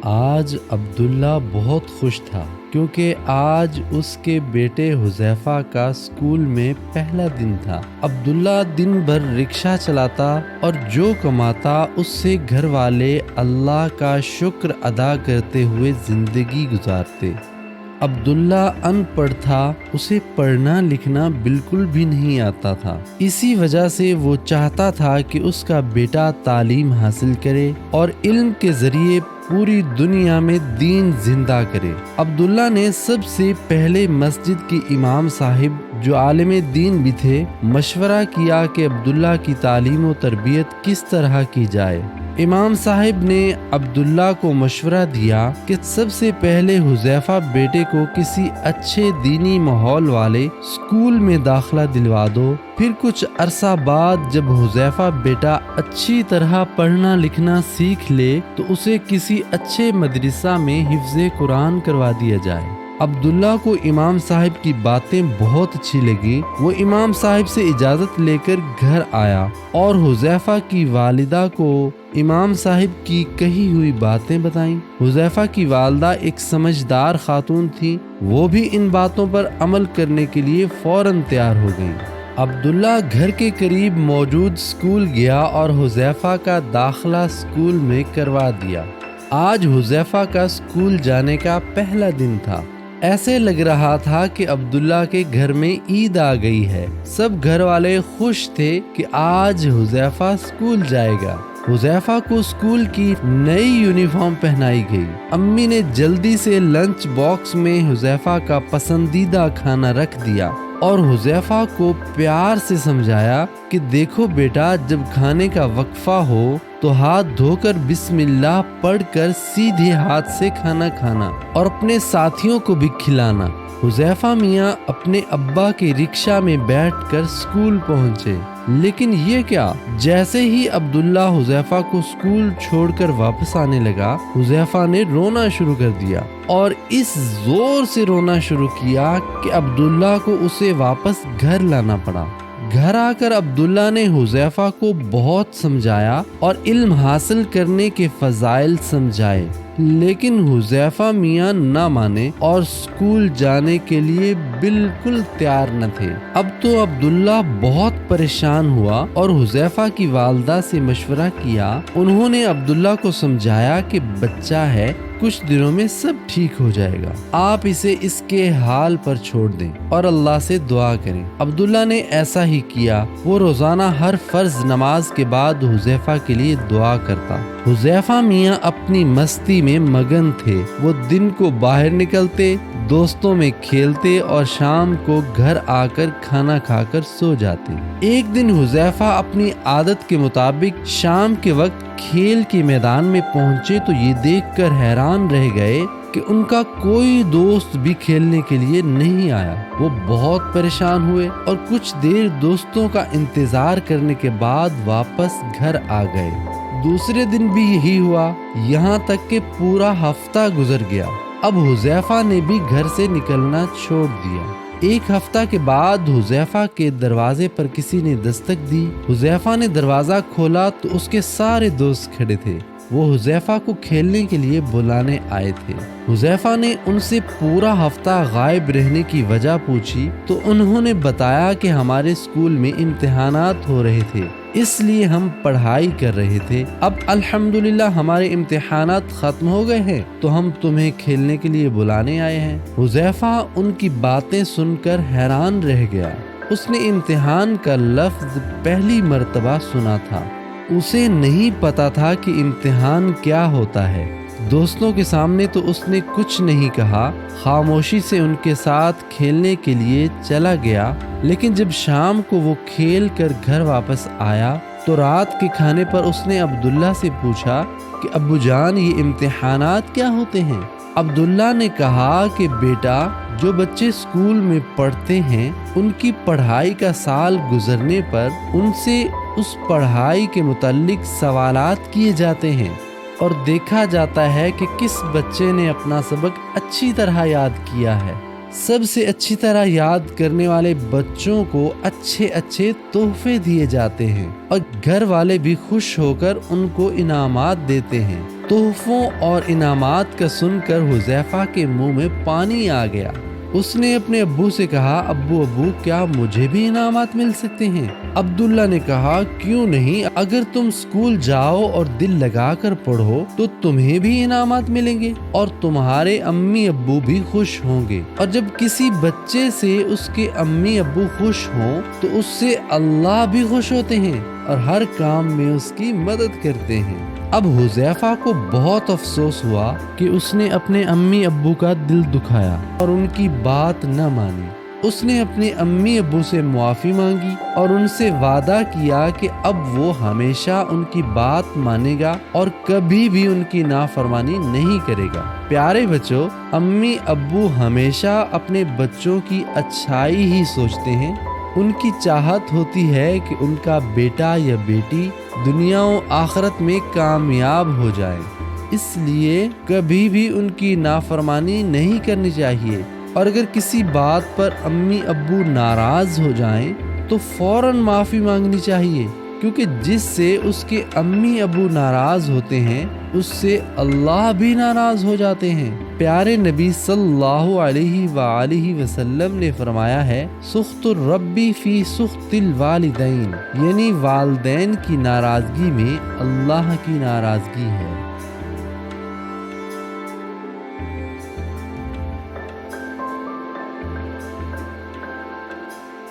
آج عبداللہ بہت خوش تھا کیونکہ آج اس کے بیٹے حذیفہ کا اسکول میں پہلا دن تھا۔ عبداللہ دن بھر رکشہ چلاتا اور جو کماتا اس سے گھر والے اللہ کا شکر ادا کرتے ہوئے زندگی گزارتے۔ عبداللہ ان پڑھ تھا، اسے پڑھنا لکھنا بالکل بھی نہیں آتا تھا۔ اسی وجہ سے وہ چاہتا تھا کہ اس کا بیٹا تعلیم حاصل کرے اور علم کے ذریعے پوری دنیا میں دین زندہ کرے۔ عبداللہ نے سب سے پہلے مسجد کے امام صاحب جو عالم دین بھی تھے مشورہ کیا کہ عبداللہ کی تعلیم و تربیت کس طرح کی جائے۔ امام صاحب نے عبداللہ کو مشورہ دیا کہ سب سے پہلے حذیفہ بیٹے کو کسی اچھے دینی ماحول والے اسکول میں داخلہ دلوا دو، پھر کچھ عرصہ بعد جب حذیفہ بیٹا اچھی طرح پڑھنا لکھنا سیکھ لے تو اسے کسی اچھے مدرسہ میں حفظ قرآن کروا دیا جائے۔ عبداللہ کو امام صاحب کی باتیں بہت اچھی لگی۔ وہ امام صاحب سے اجازت لے کر گھر آیا اور حذیفہ کی والدہ کو امام صاحب کی کہی ہوئی باتیں بتائیں۔ حذیفہ کی والدہ ایک سمجھدار خاتون تھی، وہ بھی ان باتوں پر عمل کرنے کے لیے فوراً تیار ہو گئیں۔ عبداللہ گھر کے قریب موجود اسکول گیا اور حذیفہ کا داخلہ اسکول میں کروا دیا۔ آج حذیفہ کا اسکول جانے کا پہلا دن تھا۔ ایسے لگ رہا تھا کہ عبداللہ کے گھر میں عید آ گئی ہے۔ سب گھر والے خوش تھے کہ آج حذیفہ اسکول جائے گا۔ حذیفہ کو اسکول کی نئی یونیفارم پہنائی گئی۔ امی نے جلدی سے لنچ باکس میں حذیفہ کا پسندیدہ کھانا رکھ دیا اور حذیفہ کو پیار سے سمجھایا کہ دیکھو بیٹا، جب کھانے کا وقفہ ہو تو ہاتھ دھو کر بسم اللہ پڑھ کر سیدھے ہاتھ سے کھانا کھانا اور اپنے ساتھیوں کو بھی کھلانا۔ حذیفہ میاں اپنے ابا کے رکشہ میں بیٹھ کر اسکول پہنچے، لیکن یہ کیا، جیسے ہی عبداللہ حذیفہ کو اسکول چھوڑ کر واپس آنے لگا، حذیفہ نے رونا شروع کر دیا اور اس زور سے رونا شروع کیا کہ عبداللہ کو اسے واپس گھر لانا پڑا۔ گھر آ کر عبداللہ نے حذیفہ کو بہت سمجھایا اور علم حاصل کرنے کے فضائل سمجھائے، لیکن حذیفہ میاں نہ مانے اور اسکول جانے کے لیے بالکل تیار نہ تھے۔ اب تو عبداللہ بہت پریشان ہوا اور حذیفہ کی والدہ سے مشورہ کیا۔ انہوں نے عبداللہ کو سمجھایا کہ بچہ ہے، کچھ دنوں میں سب ٹھیک ہو جائے گا، آپ اسے اس کے حال پر چھوڑ دیں اور اللہ سے دعا کریں۔ عبداللہ نے ایسا ہی کیا۔ وہ روزانہ ہر فرض نماز کے بعد حذیفہ کے لیے دعا کرتا۔ حذیفہ میاں اپنی مستی میں مگن تھے۔ وہ دن کو باہر نکلتے، دوستوں میں کھیلتے اور شام کو گھر آ کر کھانا کھا کر سو جاتے۔ ایک دن حذیفہ اپنی عادت کے مطابق شام کے وقت کھیل کے میدان میں پہنچے تو یہ دیکھ کر حیران رہ گئے کہ ان کا کوئی دوست بھی کھیلنے کے لیے نہیں آیا۔ وہ بہت پریشان ہوئے اور کچھ دیر دوستوں کا انتظار کرنے کے بعد واپس گھر آ گئے۔ دوسرے دن بھی یہی ہوا، یہاں تک کہ پورا ہفتہ گزر گیا۔ اب حذیفہ نے بھی گھر سے نکلنا چھوڑ دیا۔ ایک ہفتہ کے بعد حذیفہ کے دروازے پر کسی نے دستک دی۔ حذیفہ نے دروازہ کھولا تو اس کے سارے دوست کھڑے تھے۔ وہ حذیفہ کو کھیلنے کے لیے بلانے آئے تھے۔ حذیفہ نے ان سے پورا ہفتہ غائب رہنے کی وجہ پوچھی تو انہوں نے بتایا کہ ہمارے اسکول میں امتحانات ہو رہے تھے، اس لیے ہم پڑھائی کر رہے تھے۔ اب الحمدللہ ہمارے امتحانات ختم ہو گئے ہیں تو ہم تمہیں کھیلنے کے لیے بلانے آئے ہیں۔ حذیفہ ان کی باتیں سن کر حیران رہ گیا۔ اس نے امتحان کا لفظ پہلی مرتبہ سنا تھا۔ اسے نہیں پتا تھا کہ امتحان کیا ہوتا ہے۔ دوستوں کے سامنے تو اس نے کچھ نہیں کہا، خاموشی سے ان کے ساتھ کھیلنے کے لیے چلا گیا۔ لیکن جب شام کو وہ کھیل کر گھر واپس آیا تو رات کے کھانے پر اس نے عبداللہ سے پوچھا کہ ابو جان، یہ امتحانات کیا ہوتے ہیں؟ عبداللہ نے کہا کہ بیٹا، جو بچے اسکول میں پڑھتے ہیں ان کی پڑھائی کا سال گزرنے پر ان سے اس پڑھائی کے متعلق سوالات کیے جاتے ہیں اور دیکھا جاتا ہے کہ کس بچے نے اپنا سبق اچھی طرح یاد کیا ہے۔ سب سے اچھی طرح یاد کرنے والے بچوں کو اچھے اچھے تحفے دیے جاتے ہیں اور گھر والے بھی خوش ہو کر ان کو انعامات دیتے ہیں۔ تحفوں اور انعامات کا سن کر حذیفہ کے منہ میں پانی آ گیا۔ اس نے اپنے ابو سے کہا، ابو کیا مجھے بھی انعامات مل سکتے ہیں؟ عبداللہ نے کہا، کیوں نہیں، اگر تم اسکول جاؤ اور دل لگا کر پڑھو تو تمہیں بھی انعامات ملیں گے اور تمہارے امی ابو بھی خوش ہوں گے، اور جب کسی بچے سے اس کے امی ابو خوش ہوں تو اس سے اللہ بھی خوش ہوتے ہیں اور ہر کام میں اس کی مدد کرتے ہیں۔ اب حذیفہ کو بہت افسوس ہوا کہ اس نے اپنے امی ابو کا دل دکھایا اور ان کی بات نہ مانی۔ اس نے اپنے امی ابو سے معافی مانگی اور ان سے وعدہ کیا کہ اب وہ ہمیشہ ان کی بات مانے گا اور کبھی بھی ان کی نافرمانی نہیں کرے گا۔ پیارے بچوں، امی ابو ہمیشہ اپنے بچوں کی اچھائی ہی سوچتے ہیں۔ ان کی چاہت ہوتی ہے کہ ان کا بیٹا یا بیٹی دنیا و آخرت میں کامیاب ہو جائے، اس لیے کبھی بھی ان کی نافرمانی نہیں کرنی چاہیے، اور اگر کسی بات پر امی ابو ناراض ہو جائیں تو فوراً معافی مانگنی چاہیے، کیونکہ جس سے اس کے امی ابو ناراض ہوتے ہیں اس سے اللہ بھی ناراض ہو جاتے ہیں۔ پیارے نبی صلی اللہ علیہ وآلہ وسلم نے فرمایا ہے، سخط الربی فی سخط الوالدین، یعنی والدین کی ناراضگی میں اللہ کی ناراضگی ہے۔